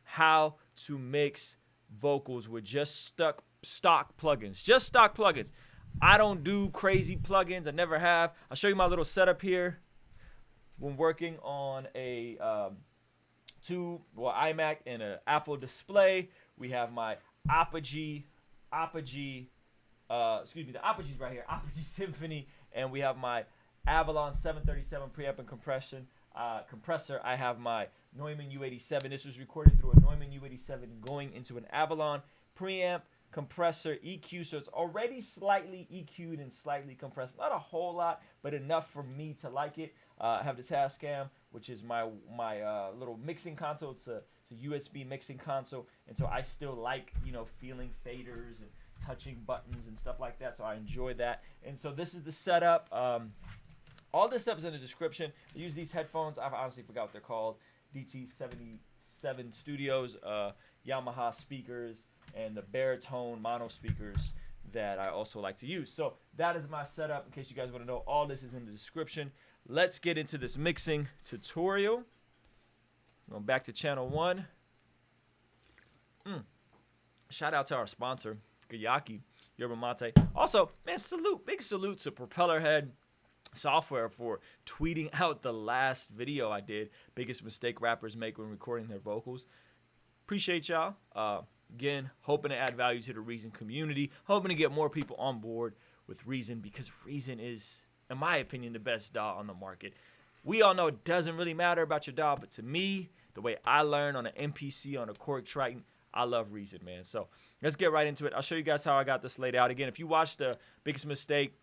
how to mix vocals with just stock plugins. Just stock plugins. I don't do crazy plugins. I never have. I'll show you my little setup here. When working on a iMac and an Apple display, we have my Apogee, the Apogee's right here, Apogee Symphony, and we have my Avalon 737 preamp and compressor. I have my Neumann U87. This was recorded through a Neumann U87 going into an Avalon preamp, compressor, EQ, so it's already slightly EQ'd and slightly compressed. Not a whole lot, but enough for me to like it. I have the Tascam, which is my little mixing console. It's a USB mixing console, and so I still like, feeling faders and touching buttons and stuff like that, so I enjoy that. And so this is the setup. All this stuff is in the description. I use these headphones. I honestly forgot what they're called. DT77 Studios, Yamaha speakers, and the baritone mono speakers that I also like to use. So that is my setup. In case you guys want to know, all this is in the description. Let's get into this mixing tutorial. Going back to channel 1. Shout out to our sponsor, Gayaki Yerba Mate. Also, man, big salute to Propellerhead Software for tweeting out the last video I did. Biggest mistake rappers make when recording their vocals. Appreciate y'all. Again, hoping to add value to the Reason community. Hoping to get more people on board with Reason, because Reason is, in my opinion, the best DAW on the market. We all know it doesn't really matter about your DAW, but to me, the way I learn on an MPC, on a Korg Triton, I love Reason, man. So let's get right into it. I'll show you guys how I got this laid out. Again, if you watched the Biggest Mistake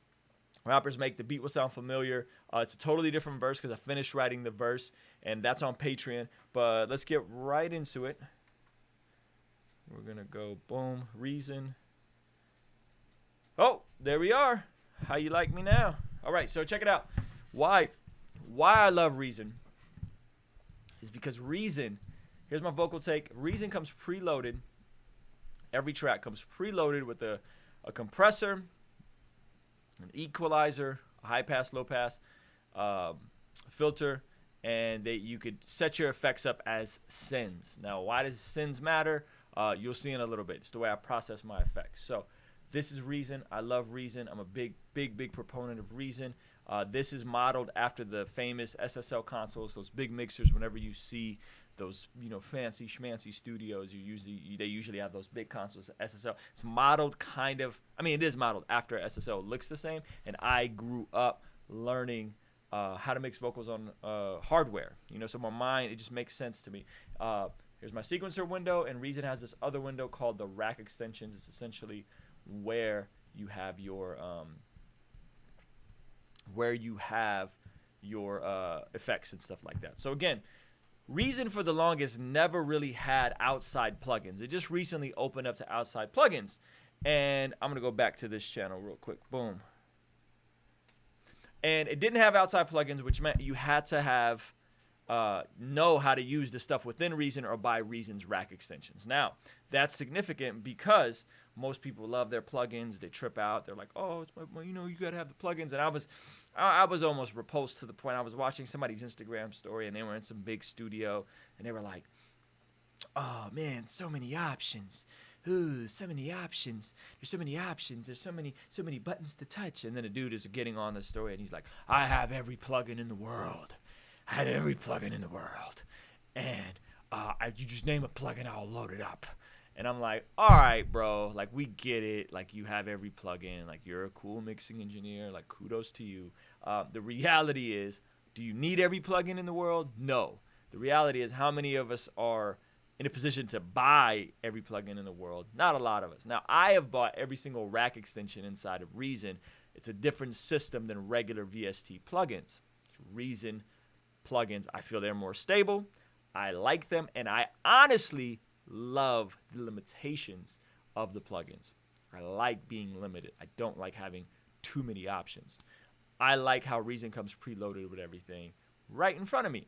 rappers make, the beat will sound familiar. It's a totally different verse because I finished writing the verse, and that's on Patreon. But let's get right into it. We're going to go, boom, Reason. Oh, there we are. How you like me now? All right, so check it out. Why I love Reason is because Reason, here's my vocal take. Reason comes preloaded. Every track comes preloaded with a compressor, an equalizer, a high pass, low pass, filter, and you could set your effects up as sends. Now, why does sends matter? You'll see in a little bit. It's the way I process my effects. So this is Reason. I love Reason. I'm a big proponent of Reason. This is modeled after the famous SSL consoles, those big mixers. Whenever you see those, fancy schmancy studios, they usually have those big consoles, SSL. It's modeled it is modeled after SSL. It looks the same, and I grew up learning how to mix vocals on hardware. So my mind, it just makes sense to me. Here's my sequencer window, and Reason has this other window called the rack extensions. It's essentially where you have your effects and stuff like that. So again, Reason for the longest never really had outside plugins. It just recently opened up to outside plugins. And I'm gonna go back to this channel real quick. Boom. And it didn't have outside plugins, which meant you had to know how to use the stuff within Reason or buy Reason's rack extensions. Now, that's significant because most people love their plugins. They trip out. They're like, oh, it's you got to have the plugins. And I was almost repulsed to the point. I was watching somebody's Instagram story, and they were in some big studio, and they were like, oh, man, so many options. Ooh, so many options. There's so many options. There's so many buttons to touch. And then a dude is getting on the story, and he's like, I have every plugin in the world. And you just name a plugin, I'll load it up. And I'm like, all right, bro, like, we get it. Like, you have every plugin. Like, you're a cool mixing engineer. Like, kudos to you. The reality is, do you need every plugin in the world? No. The reality is, how many of us are in a position to buy every plugin in the world? Not a lot of us. Now, I have bought every single rack extension inside of Reason. It's a different system than regular VST plugins. It's Reason plugins. I feel they're more stable. I like them, and I honestly love the limitations of the plugins. I like being limited. I don't like having too many options. I like how Reason comes preloaded with everything right in front of me.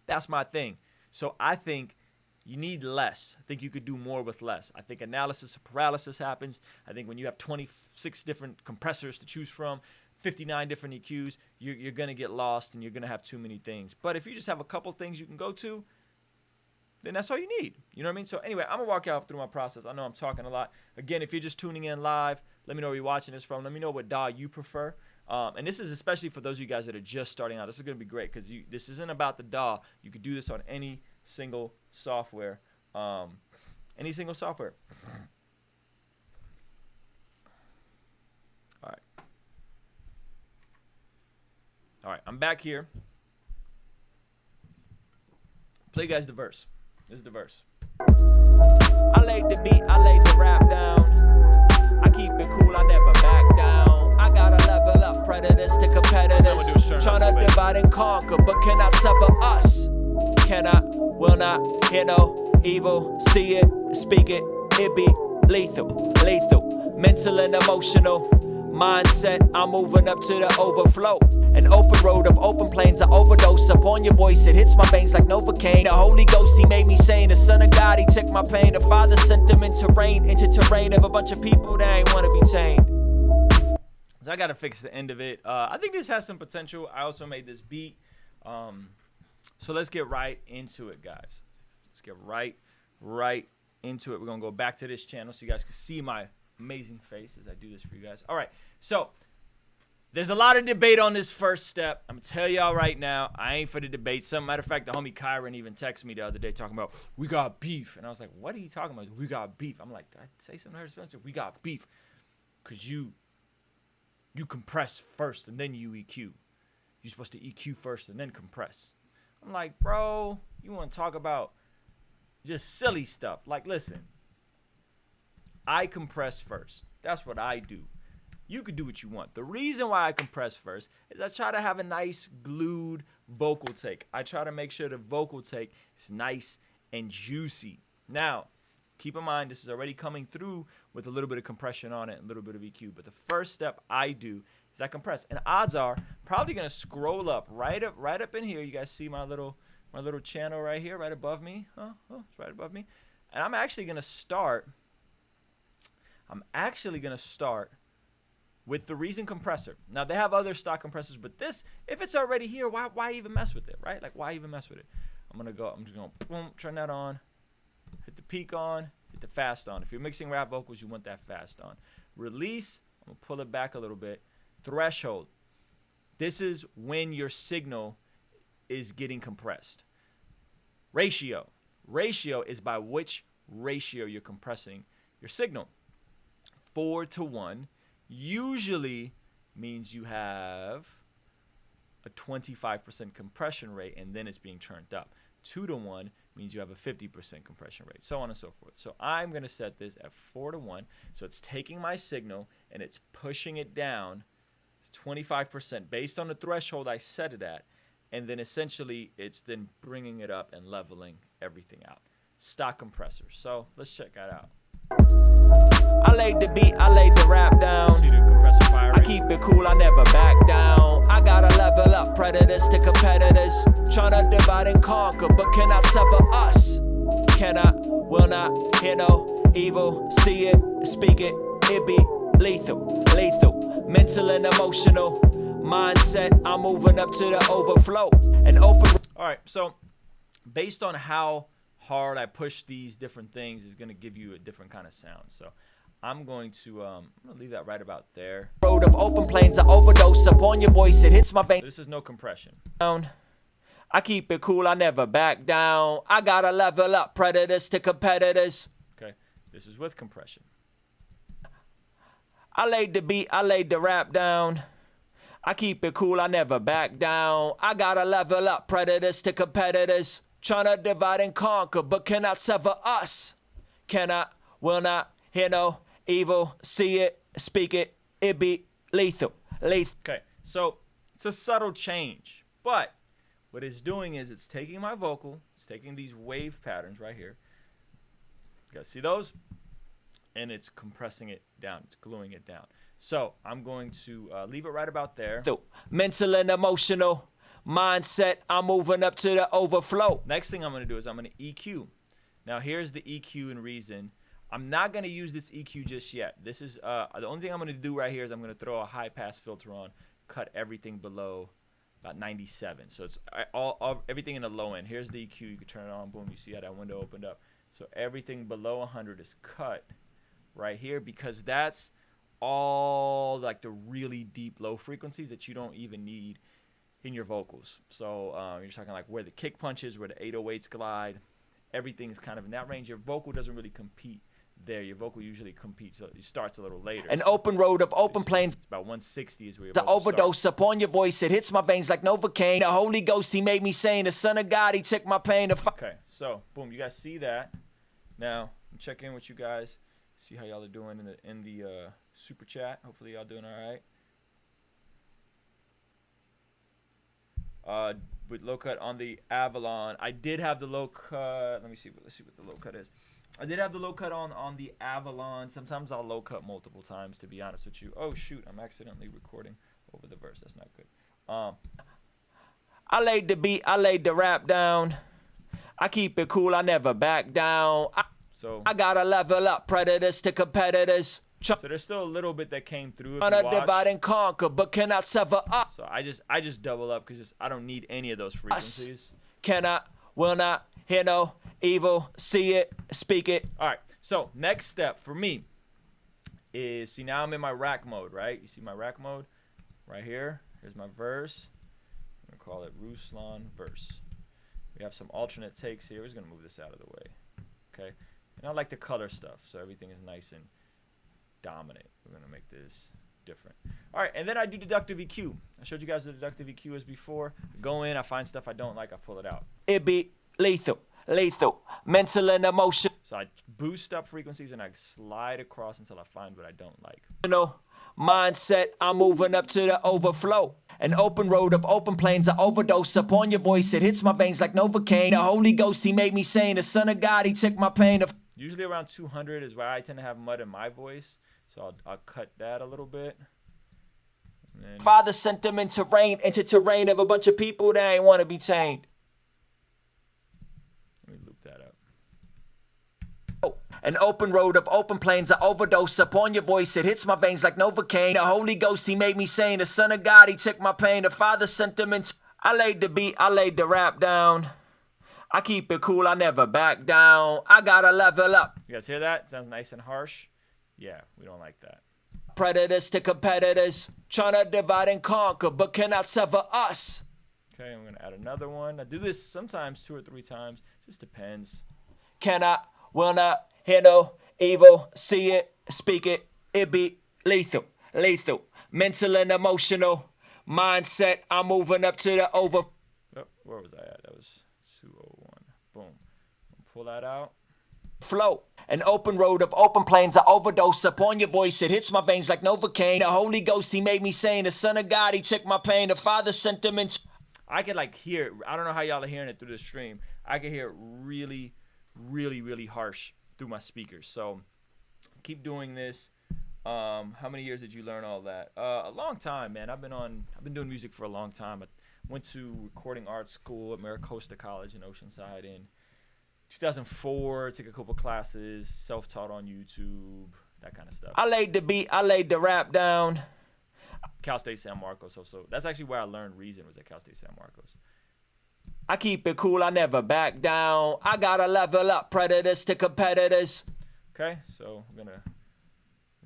That's my thing. So I think you need less. I think you could do more with less. I think analysis of paralysis happens. I think when you have 26 different compressors to choose from, 59 different EQs, you're going to get lost and you're going to have too many things. But if you just have a couple things you can go to, then that's all you need. You know what I mean? So anyway, I'm gonna walk y'all through my process. I know I'm talking a lot. Again, if you're just tuning in live, let me know where you're watching this from. Let me know what DAW you prefer. And this is especially for those of you guys that are just starting out. This is gonna be great because this isn't about the DAW. You could do this on any single software. Any single software. All right, I'm back here. Play you guys the verse. This is the verse. I laid the beat, I laid the rap down. I keep it cool, I never back down. I gotta level up predators to competitors. Tryna divide and conquer, but cannot sever us. Cannot, will not, hear no evil. See it, speak it, it be lethal, lethal. Mental and emotional mindset, I'm moving up to the overflow. An open road of open plains, I overdose upon your voice. It hits my veins like Novocaine. The Holy Ghost, he made me sane. The Son of God, he took my pain. The Father sent him into terrain of a bunch of people that ain't want to be tamed. So I got to fix the end of it. I think this has some potential. I also made this beat. So let's get right into it, guys. Let's get right into it. We're going to go back to this channel so you guys can see my amazing face as I do this for you guys. All right, so there's a lot of debate on this first step. I'm gonna tell y'all right now, I ain't for the debate. Some matter of fact, the homie Kyron even texted me the other day talking about we got beef, and I was like, what are you talking about? We got beef. I'm like, did I say something to her? We got beef because you compress first and then you EQ. You're supposed to EQ first and then compress. I'm like, bro, you want to talk about just silly stuff? Like, listen. I compress first. That's what I do. You could do what you want. The reason why I compress first is I try to have a nice glued vocal take. I try to make sure the vocal take is nice and juicy. Now, keep in mind, this is already coming through with a little bit of compression on it, a little bit of EQ. But the first step I do is I compress. And odds are, probably gonna scroll up right up in here. You guys see my little channel right here, right above me. Oh, it's right above me. And I'm actually gonna start with the Reason compressor. Now, they have other stock compressors, but this, if it's already here, why even mess with it, right? Like, why even mess with it? I'm just going to boom, turn that on, hit the peak on, hit the fast on. If you're mixing rap vocals, you want that fast on. Release, I'm going to pull it back a little bit. Threshold. This is when your signal is getting compressed. Ratio. Ratio is by which ratio you're compressing your signal. 4:1 usually means you have a 25% compression rate and then it's being turned up. 2:1 means you have a 50% compression rate, so on and so forth. So I'm going to set this at 4:1. So it's taking my signal and it's pushing it down 25% based on the threshold I set it at. And then essentially it's then bringing it up and leveling everything out. Stock compressor. So let's check that out. I laid the beat, I laid the rap down. See the compressor firing. I keep it cool, I never back down. I gotta level up predators to competitors. Tryna divide and conquer, but cannot sever us. Cannot, will not, hear no evil. See it, speak it, it be lethal, lethal. Mental and emotional mindset, I'm moving up to the overflow. And open. All right, so based on how hard I push these different things is going to give you a different kind of sound. So I'm going to leave that right about there. Road of open plains, I overdose upon your voice. It hits my vein. This is no compression. I keep it cool, I never back down. I gotta level up predators to competitors. Okay, this is with compression. I laid the beat, I laid the rap down. I keep it cool, I never back down. I gotta level up predators to competitors. Tryna divide and conquer, but cannot sever us. Cannot, will not, hear no evil. See it, speak it, it be lethal, lethal. Okay, so it's a subtle change, but what it's doing is it's taking my vocal, it's taking these wave patterns right here. You guys see those? And it's compressing it down, it's gluing it down. So I'm going to leave it right about there. Mental and emotional mindset, I'm moving up to the overflow. Next thing I'm going to do is I'm going to EQ. Now here's the EQ in Reason. I'm not going to use this EQ just yet. This is the only thing I'm going to do right here is I'm going to throw a high pass filter on, cut everything below about 97. So it's everything in the low end. Here's the EQ. You can turn it on. Boom. You see how that window opened up. So everything below 100 is cut right here, because that's all like the really deep low frequencies that you don't even need in your vocals. So you're talking like where the kick punches, where the 808s glide. Everything's kind of in that range. Your vocal doesn't really compete there. Your vocal usually competes, so it starts a little later. An open road of open plains. About 160 is where your To vocal overdose starts. upon your voice, it hits my veins like Novocaine. The Holy Ghost, he made me sane. The Son of God, he took my pain. Okay, so boom, you guys see that. Now I'm checking in with you guys, see how y'all are doing in the super chat. Hopefully y'all doing all right. With low cut on the Avalon, I did have the low cut. Let's see what the low cut is. I did have the low cut on the Avalon. Sometimes I'll low cut multiple times, to be honest with you. Oh shoot, I'm accidentally recording over the verse. That's not good. I laid the beat, I laid the rap down. I keep it cool, I never back down. I gotta level up predators to competitors. So there's still a little bit that came through. Trying to divide and conquer, but cannot sever up. So I just double up because I don't need any of those frequencies. Cannot, will not, hear no evil, see it, speak it. All right. So next step for me is, see, now I'm in my rack mode, right? You see my rack mode right here. Here's my verse. I'm gonna call it Ruslan verse. We have some alternate takes here. We're just gonna move this out of the way, okay? And I like the color stuff, so everything is nice and dominant. We're gonna make this different. All right, and then I do deductive EQ. I showed you guys what deductive EQ is before. I go in, I find stuff I don't like, I pull it out. It be lethal, mental and emotional. So I boost up frequencies and I slide across until I find what I don't like. Mindset, I'm moving up to the overflow. An open road of open plains, I overdose upon your voice. It hits my veins like Novocaine. The Holy Ghost, he made me sane. The Son of God, he took my pain. Usually around 200 is where I tend to have mud in my voice. So I'll cut that a little bit. Then Father sent them into terrain of a bunch of people that ain't want to be tamed. let me loop that up. An open road of open plains, I overdose upon your voice. It hits my veins like Novocaine. The Holy Ghost, he made me sane. The Son of God, he took my pain. The Father sent them into... I laid the beat, I laid the rap down. I keep it cool, I never back down. I gotta level up. You guys hear that? Sounds nice and harsh. Yeah, we don't like that. Predators to competitors, trying to divide and conquer, but cannot sever us. Okay, I'm gonna add another one. I do this sometimes 2 or 3 times. Just depends. Cannot, will not, hear no evil, see it, speak it. It be lethal, mental and emotional. Mindset, I'm moving up to the over. Oh, where was I at? That was 201. Boom. Pull that out. Flow. An open road of open plains, I overdose upon your voice. It hits my veins like Novocaine. The Holy Ghost, he made me sane. The Son of God, he took my pain. The Father sent them into... I could like hear it. I don't know how y'all are hearing it through the stream. I can hear it really, really, really harsh through my speakers. So keep doing this. How many years did you learn all that? A long time, man. I've been doing music for a long time. I went to recording art school at Maricosta College in Oceanside in 2004. Took a couple classes, self-taught on YouTube, that kind of stuff. I laid the beat, I laid the rap down. Cal State San Marcos. So that's actually where I learned Reason, was at Cal State San Marcos. I keep it cool, I never back down. I gotta level up predators to competitors. Okay, so I'm gonna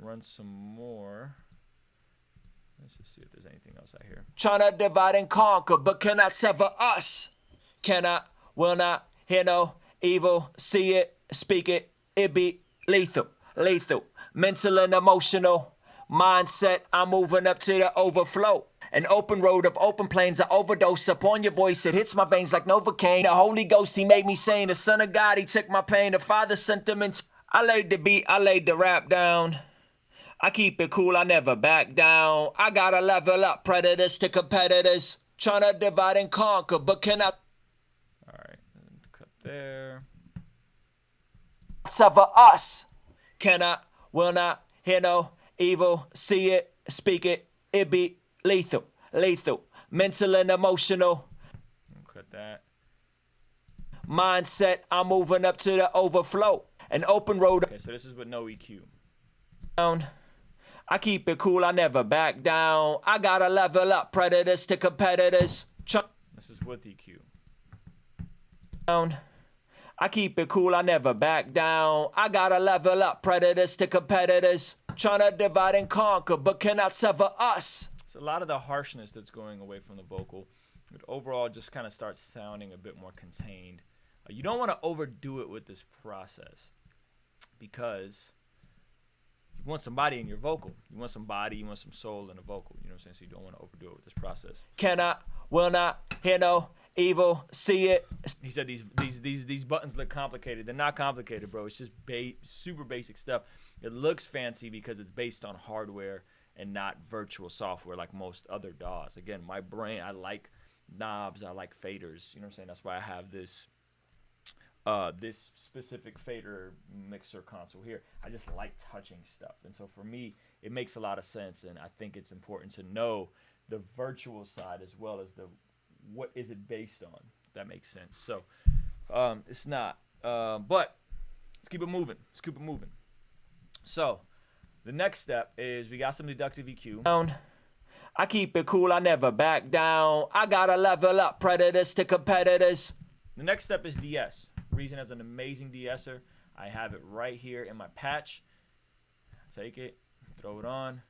run some more. Let's just see if there's anything else I hear. Trying to divide and conquer, but cannot sever us. Cannot, will not, hear no evil, see it, speak it. It be lethal, mental and emotional. Mindset, I'm moving up to the overflow. An open road of open plains, I overdose upon your voice. It hits my veins like Novocaine. The Holy Ghost, he made me sane. The Son of God, he took my pain. The Father sent them into... I laid the beat, I laid the rap down. I keep it cool, I never back down. I gotta level up predators to competitors. Trying to divide and conquer, but cannot... All right, cut there. Sever us. Cannot, will not, hear no evil, see it, speak it. It be lethal, mental and emotional. Cut that. Mindset, I'm moving up to the overflow. An open road. Okay, so this is with no EQ. Down. I keep it cool, I never back down. I gotta level up predators to competitors. This is with EQ. I keep it cool, I never back down. I gotta level up predators to competitors. Tryna divide and conquer, but cannot sever us. It's a lot of the harshness that's going away from the vocal. It overall just kind of starts sounding a bit more contained. You don't want to overdo it with this process because you want some body in your vocal. You want some body, you want some soul in a vocal. You know what I'm saying? So you don't want to overdo it with this process. Cannot, will not, hear no evil, see it. He said these buttons look complicated. They're not complicated, bro. It's just super basic stuff. It looks fancy because it's based on hardware and not virtual software like most other DAWs. Again, my brain, I like knobs, I like faders. You know what I'm saying? That's why I have this this specific fader mixer console here. I just like touching stuff, and so for me it makes a lot of sense, and I think it's important to know the virtual side as well as the what is it based on, if that makes sense. So it's not but let's keep it moving. So the next step is we got some deductive EQ. I keep it cool, I never back down. I gotta level up predators to competitors. The next step is de-ess. Reason has an amazing de-esser. I have it right here in my patch. Take it, throw it on,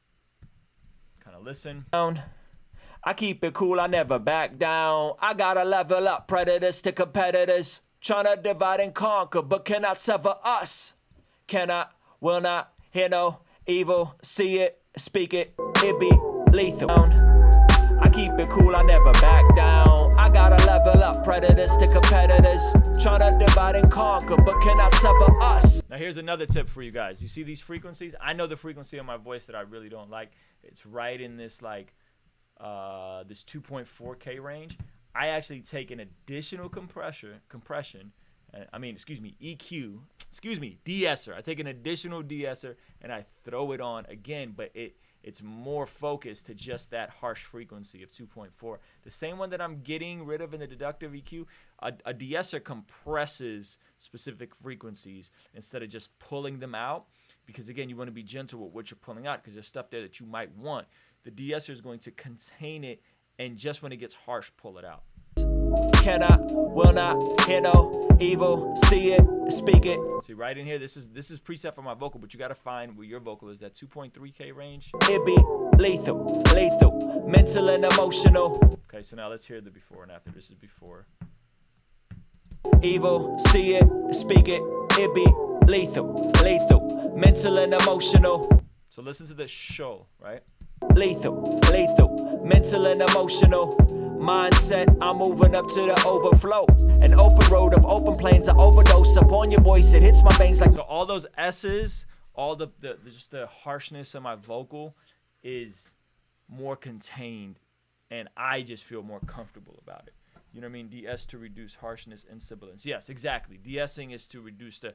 kind of listen. I keep it cool, I never back down. I gotta level up predators to competitors. Tryna divide and conquer, but cannot sever us. Cannot, will not, hear no evil, see it, speak it, it be lethal. I keep it cool, I never back down. I gotta level up predators to competitors. Tryna divide and conquer, but cannot sever us. Now here's another tip for you guys. You see these frequencies? I know the frequency of my voice that I really don't like. It's right in this like this 2.4K range. I actually take an additional de-esser. I take an additional de-esser and I throw it on again, but it's more focused to just that harsh frequency of 2.4. The same one that I'm getting rid of in the deductive EQ, a de-esser compresses specific frequencies instead of just pulling them out, because again, you want to be gentle with what you're pulling out because there's stuff there that you might want. The de-esser is going to contain it, and just when it gets harsh, pull it out. Cannot, will not, hear no evil, see it, speak it. See right in here, this is preset for my vocal, but you got to find where your vocal is, that 2.3K range. It be lethal, mental and emotional. Okay, so now let's hear the before and after. This is before. Evil, see it, speak it, it be lethal, mental and emotional. So listen to this show, right? Lethal, mental and emotional. Mindset, I'm moving up to the overflow. An open road of open plains, I overdose upon your voice. It hits my veins like. So all those S's, all the just the harshness of my vocal is more contained, and I just feel more comfortable about it. You know what I mean? De-ess to reduce harshness and sibilance. Yes, exactly. De-essing is to reduce the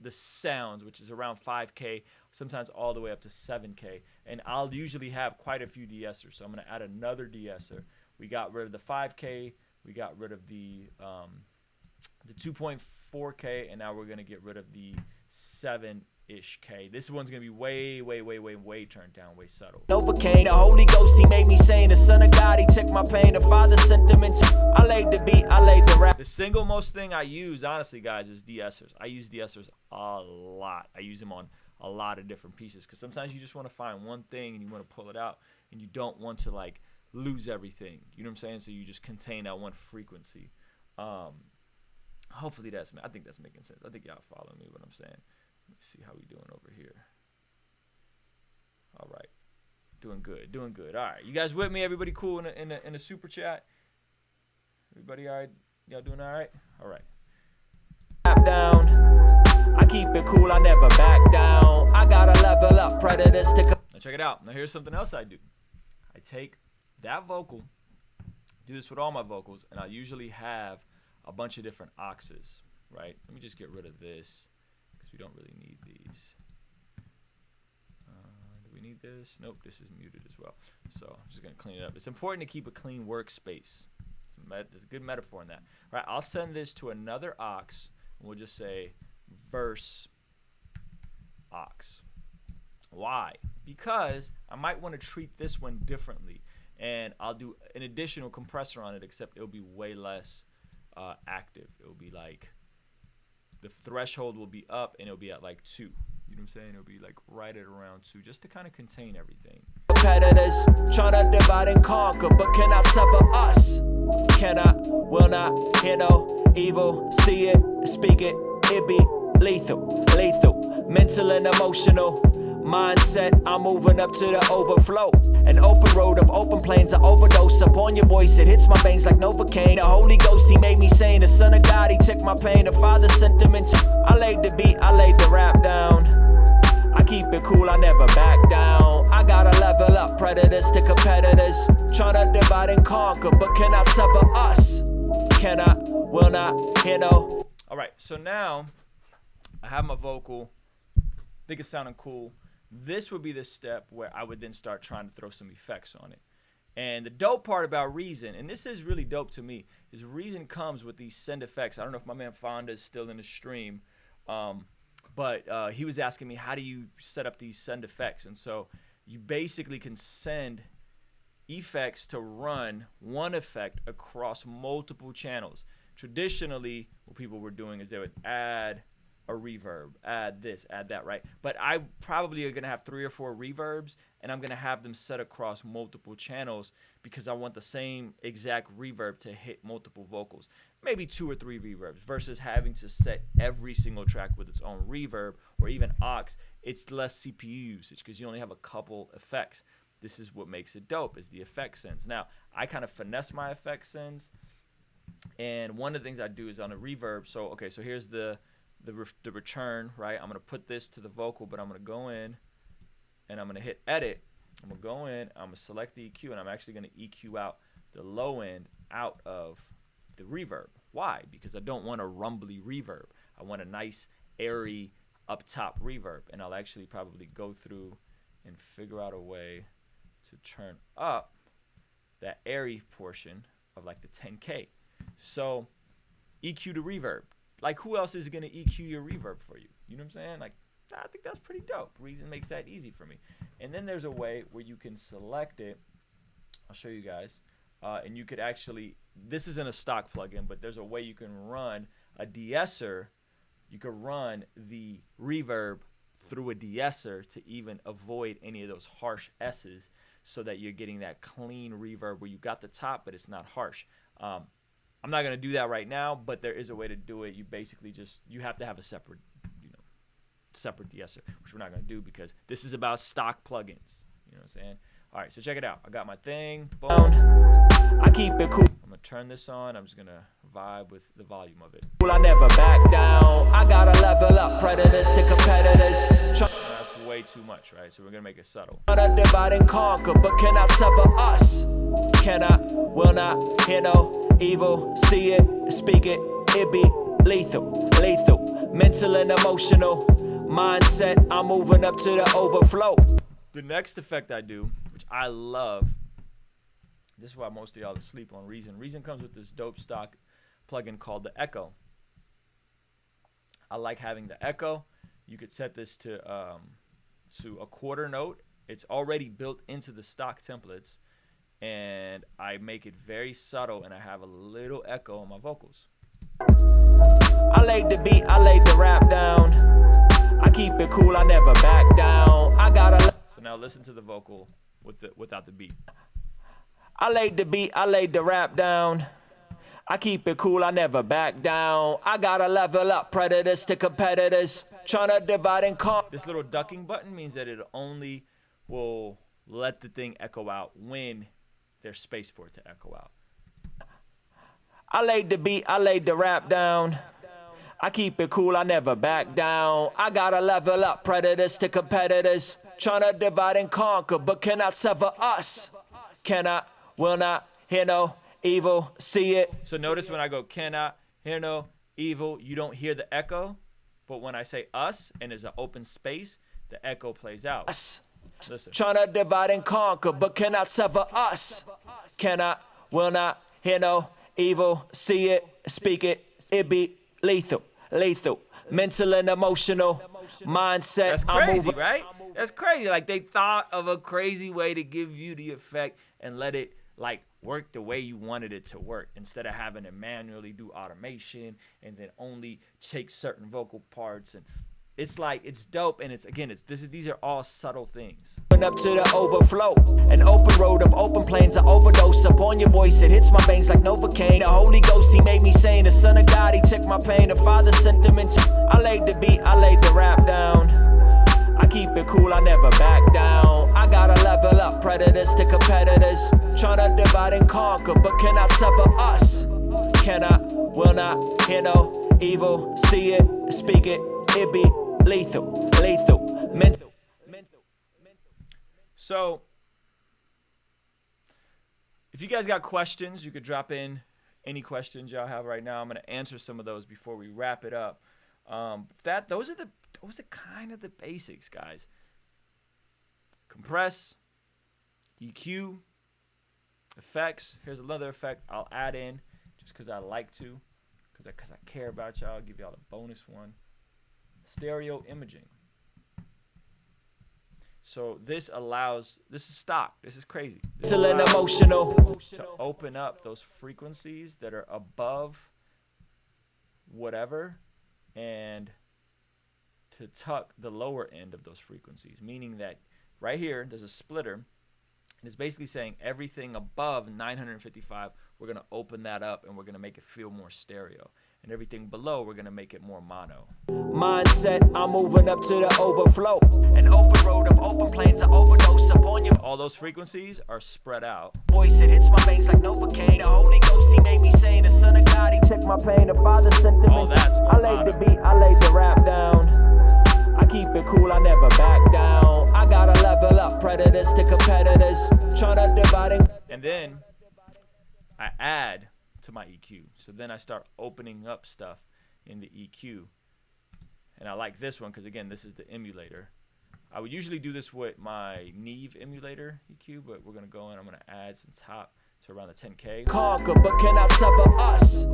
sounds, which is around 5K, sometimes all the way up to 7K. And I'll usually have quite a few de-essers, so I'm going to add another de-esser. We got rid of the 5K, we got rid of the 2.4K, and now we're going to get rid of the 7-ish K. This one's going to be way turned down, way subtle. Overcame the Holy Ghost, he made me sane. The Son of God, he took my pain. The Father sent him into. I laid the beat, I laid the rap. The single most thing I use, honestly, guys, is de-essers. I use de-essers a lot. I use them on a lot of different pieces because sometimes you just want to find one thing and you want to pull it out, and you don't want to like lose everything. You know what I'm saying? So you just contain that one frequency. Hopefully I think that's making sense. I think y'all follow me what I'm saying. Let me see how we doing over here. All right. Doing good. All right. You guys with me? Everybody cool in the super chat? Everybody all right? Y'all doing all right? All right. Down. I keep it cool, I never back down. I gotta level up predators to. Now check it out. Now here's something else I do. I take that vocal, do this with all my vocals, and I usually have a bunch of different oxes, right? Let me just get rid of this because we don't really need these. Do we need this? Nope, this is muted as well. So I'm just gonna clean it up. It's important to keep a clean workspace. There's a good metaphor in that. All right, I'll send this to another aux, and we'll just say verse aux. Why? because I might want to treat this one differently, and I'll do an additional compressor on it, except it'll be way less active. It'll be like the threshold will be up and it'll be at like 2. You know what I'm saying? It'll be like right at around 2, just to kind of contain everything. Competitors trying to divide and conquer, but cannot sever us. Cannot, will not, hear no evil, see it, speak it, it be lethal, lethal, mental and emotional. Mindset, I'm moving up to the overflow. An open road of open plains, I overdose upon your voice. It hits my veins like Novocaine. The Holy Ghost, he made me sane. The Son of God, he took my pain. The Father sent him into. I laid the beat, I laid the rap down. I keep it cool, I never back down. I gotta level up, predators to competitors. Tryna divide and conquer, but cannot sever us. Cannot, will not, hear no. All right, so now I have my vocal. Think it's sounding cool. This would be the step where I would then start trying to throw some effects on it. And the dope part about Reason, and this is really dope to me, is Reason comes with these send effects. I don't know if my man Fonda is still in the stream, but he was asking me, how do you set up these send effects? And so you basically can send effects to run one effect across multiple channels. Traditionally, what people were doing is they would add a reverb, add this, add that, right? But I probably are gonna have 3 or 4 reverbs, and I'm gonna have them set across multiple channels because I want the same exact reverb to hit multiple vocals. Maybe 2 or 3 reverbs versus having to set every single track with its own reverb or even aux. It's less CPU usage because you only have a couple effects. This is what makes it dope, is the effect sends. Now, I kind of finesse my effect sends, and one of the things I do is on a reverb. So, okay, so here's the return, right? I'm gonna put this to the vocal, but I'm gonna go in and I'm gonna hit edit. I'm gonna go in, I'm gonna select the EQ, and I'm actually gonna EQ out the low end out of the reverb. Why? Because I don't want a rumbly reverb. I want a nice airy up top reverb, and I'll actually probably go through and figure out a way to turn up that airy portion of like the 10K. So EQ to reverb. Like, who else is going to EQ your reverb for you? You know what I'm saying? Like, I think that's pretty dope. Reason makes that easy for me. And then there's a way where you can select it. I'll show you guys. And you could actually, this isn't a stock plugin, but there's a way you can run a de-esser. You could run the reverb through a de-esser to even avoid any of those harsh S's, so that you're getting that clean reverb where you got the top, but it's not harsh. I'm not going to do that right now, but there is a way to do it. You basically just, you have to have a separate, separate de-esser, which we're not going to do because this is about stock plugins. You know what I'm saying? All right, so check it out. I got my thing. Boom. I keep it cool. I'm going to turn this on. I'm just going to vibe with the volume of it. I never back down. I gotta level up, predators to competitors. That's way too much, right? So we're going to make it subtle. Divide and conquer, but cannot sever us. Cannot, will not, hear no evil, see it, speak it, it be lethal, lethal, mental and emotional. Mindset, I'm moving up to the overflow. The next effect I do, which I love, this is why most of y'all are asleep on Reason. Reason comes with this dope stock plugin called the Echo. I like having the Echo. You could set this to a quarter note. It's already built into the stock templates, and I make it very subtle, and I have a little echo on my vocals. I laid the beat, I laid the rap down. I keep it cool, I never back down. I gotta. So now listen to the vocal without the beat. I laid the beat, I laid the rap down. I keep it cool, I never back down. I gotta level up, predators to competitors. Tryna divide and conquer. This little ducking button means that it only will let the thing echo out when there's space for it to echo out. I laid the beat, I laid the rap down. I keep it cool, I never back down. I gotta level up, predators to competitors. Tryna divide and conquer, but cannot sever us. Cannot, will not, hear no evil, see it. So notice when I go cannot, hear no evil, you don't hear the echo. But when I say us and there's an open space, the echo plays out. Us. Listen. Tryna divide and conquer, but cannot sever us. Cannot, will not, hear no evil, see it, speak it, it be lethal, lethal, mental and emotional. Mindset, That's crazy, right? That's crazy. Like, they thought of a crazy way to give you the effect and let it, like, work the way you wanted it to work, instead of having to manually do automation and then only take certain vocal parts. And it's like, it's dope. And it's, again, these are all subtle things. Up to the overflow, an open road of open plains. I overdose upon your voice, it hits my veins like Novocaine. The Holy Ghost, he made me sane. The Son of God, he took my pain. The Father sent him into. I laid the beat, I laid the rap down. I keep it cool, I never back down. I gotta level up, predators to competitors. Tryna divide and conquer, but cannot sever us. Cannot, will not, hear no evil. See it, speak it, it be lethal, lethal, mental. So, if you guys got questions, you could drop in any questions y'all have right now. I'm gonna answer some of those before we wrap it up. Those are kind of the basics, guys. Compress, EQ, effects. Here's another effect I'll add in just because I like to, because I care about y'all. I'll give y'all a bonus one. Stereo imaging. So this is stock. This is crazy. This Emotional. To open up those frequencies that are above whatever, and to tuck the lower end of those frequencies, meaning that right here there's a splitter, and it's basically saying everything above 955, we're going to open that up and we're going to make it feel more stereo, and everything below we're going to make it more mono. Mindset, I'm moving up to the overflow, an open road of open plains. I overdose upon your. All those frequencies are spread out. Voice, it hits my veins like Novocaine. The Holy Ghost, he made me sane. The Son of God, he took my pain. The Father sent him. All that's I laid the beat, I laid the rap down. I keep it cool, I never back down. I gotta level up, predators to competitors. Tryna divide and then I add to my EQ. So then I start opening up stuff in the EQ. And I like this one because, again, this is the emulator. I would usually do this with my Neve emulator EQ, but we're going to go in. I'm going to add some top to around the 10K. Conquer, but cannot sever us.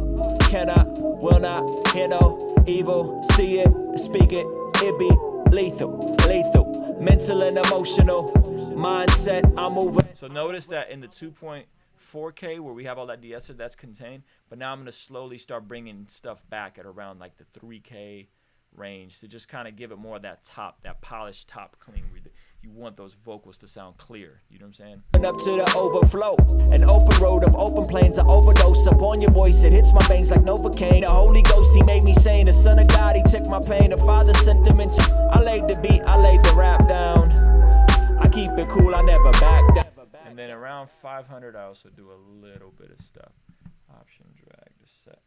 Cannot, will not, hear no evil. See it, speak it, it be lethal, lethal. Mental and emotional. Mindset, I'm moving. So notice that in the 2.4K where we have all that de-esser, that's contained. But now I'm going to slowly start bringing stuff back at around like the 3K range to just kind of give it more of that top, that polished top clean. You want those vocals to sound clear. You know what I'm saying? Up to the overflow, an open road of open plains. I overdose upon your voice, it hits my veins like Novocaine. The Holy Ghost, he made me sane. The Son of God, he took my pain. The Father sent him into. I laid the beat, I laid the rap down. I keep it cool, I never back down. And then around 500, I also do a little bit of stuff. Option drag to set.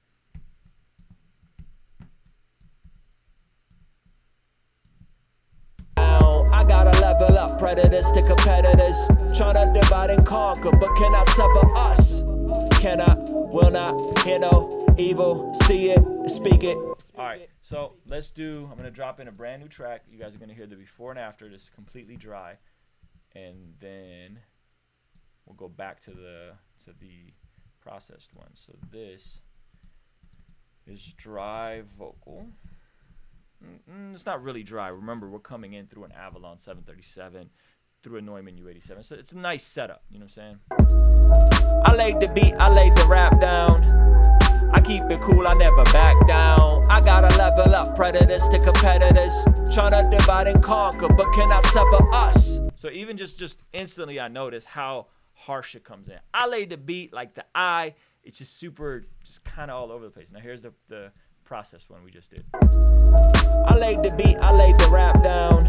I gotta level up, predators to competitors. Tryna divide and conquer, but cannot sever us. Cannot, will not, hear no evil. See it, speak it. Alright, so I'm gonna drop in a brand new track. You guys are gonna hear the before and after. This is completely dry. And then we'll go back to the processed one. So this is dry vocal. It's not really dry. Remember, we're coming in through an Avalon 737, through a Neumann U87. So it's a nice setup. You know what I'm saying? I laid the beat, I laid the rap down. I keep it cool, I never back down. I gotta level up, predators to competitors. Tryna divide and conquer, but cannot sever us. So even just instantly, I notice how harsh it comes in. I laid the beat, like the I, it's just super, just kind of all over the place. Now here's the processed one we just did. I laid the beat, I laid the rap down.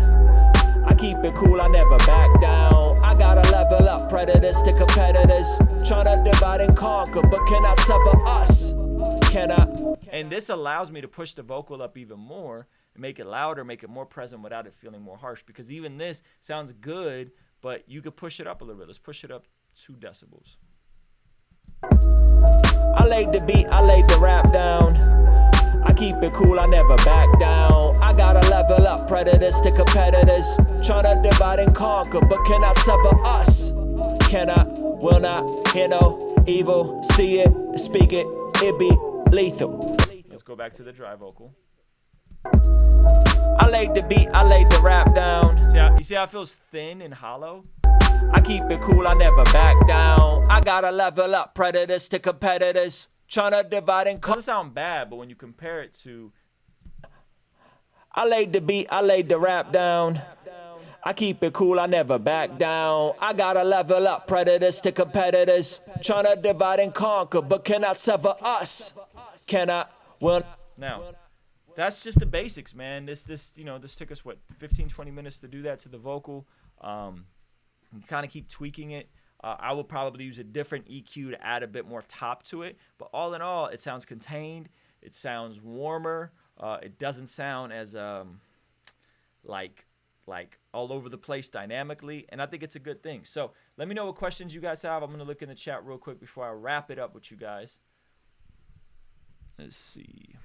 I keep it cool, I never back down. I gotta level up, predators to competitors. Tryna divide and conquer, but cannot sever us. Cannot. And this allows me to push the vocal up even more, and make it louder, make it more present without it feeling more harsh. Because even this sounds good, but you could push it up a little bit. Let's push it up 2 decibels. I laid the beat, I laid the rap down. I keep it cool, I never back down. I gotta level up, predators to competitors. Tryna divide and conquer, but cannot sever us. Cannot, will not, hear no evil. See it, speak it, it be lethal. Let's go back to the dry vocal. I laid the beat, I laid the rap down. You see how it feels thin and hollow? I keep it cool, I never back down. I gotta level up predators to competitors. Tryna divide and It doesn't sound bad, but when you compare it to... I laid the beat, I laid the rap down. I keep it cool, I never back down. I gotta level up predators to competitors. Tryna divide and conquer, but cannot sever us. Cannot, will. Now, that's just the basics, man. This took us, what, 15, 20 minutes to do that to the vocal. Kind of keep tweaking it. I will probably use a different EQ to add a bit more top to it. But all in all, it sounds contained. It sounds warmer. It doesn't sound as like all over the place dynamically, and I think it's a good thing. So let me know what questions you guys have. I'm gonna look in the chat real quick before I wrap it up with you guys. Let's see.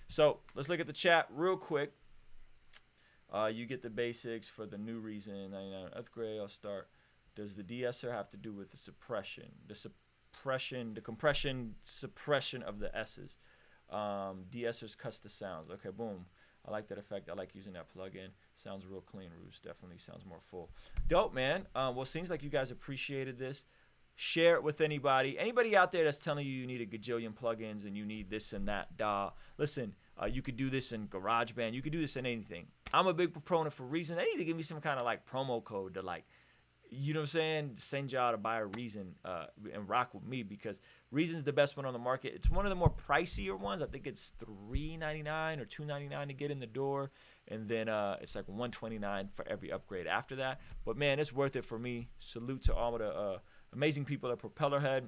So let's look at the chat real quick. You get the basics for the new Reason 99 upgrade. I'll start. Does the de-esser have to do with the suppression? The compression, suppression of the S's. De-essers cuts the sounds. Okay, boom. I like that effect. I like using that plugin. Sounds real clean, Roos. Definitely sounds more full. Dope, man. Well, seems like you guys appreciated this. Share it with anybody. Anybody out there that's telling you need a gajillion plugins and you need this and that DAW. Listen, you could do this in GarageBand. You could do this in anything. I'm a big proponent for Reason. They need to give me some kind of like promo code to like, you know what I'm saying, send y'all to buy a Reason and rock with me, because Reason's the best one on the market. It's one of the more pricier ones. I think it's $3.99 or $2.99 to get in the door, and then it's like $129 for every upgrade after that. But man, it's worth it for me. Salute to all of the amazing people at Propellerhead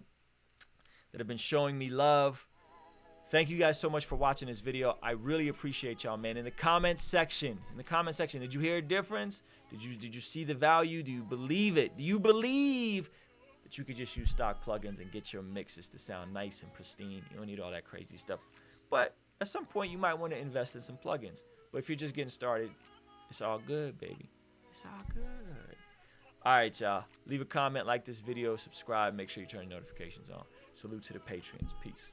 that have been showing me love. Thank you guys so much for watching this video. I really appreciate y'all, man. In the comment section, did you hear a difference? Did you see the value? Do you believe it? Do you believe that you could just use stock plugins and get your mixes to sound nice and pristine? You don't need all that crazy stuff. But at some point, you might want to invest in some plugins. But if you're just getting started, it's all good, baby. It's all good. All right, y'all. Leave a comment, like this video, subscribe. Make sure you turn your notifications on. Salute to the Patreons. Peace.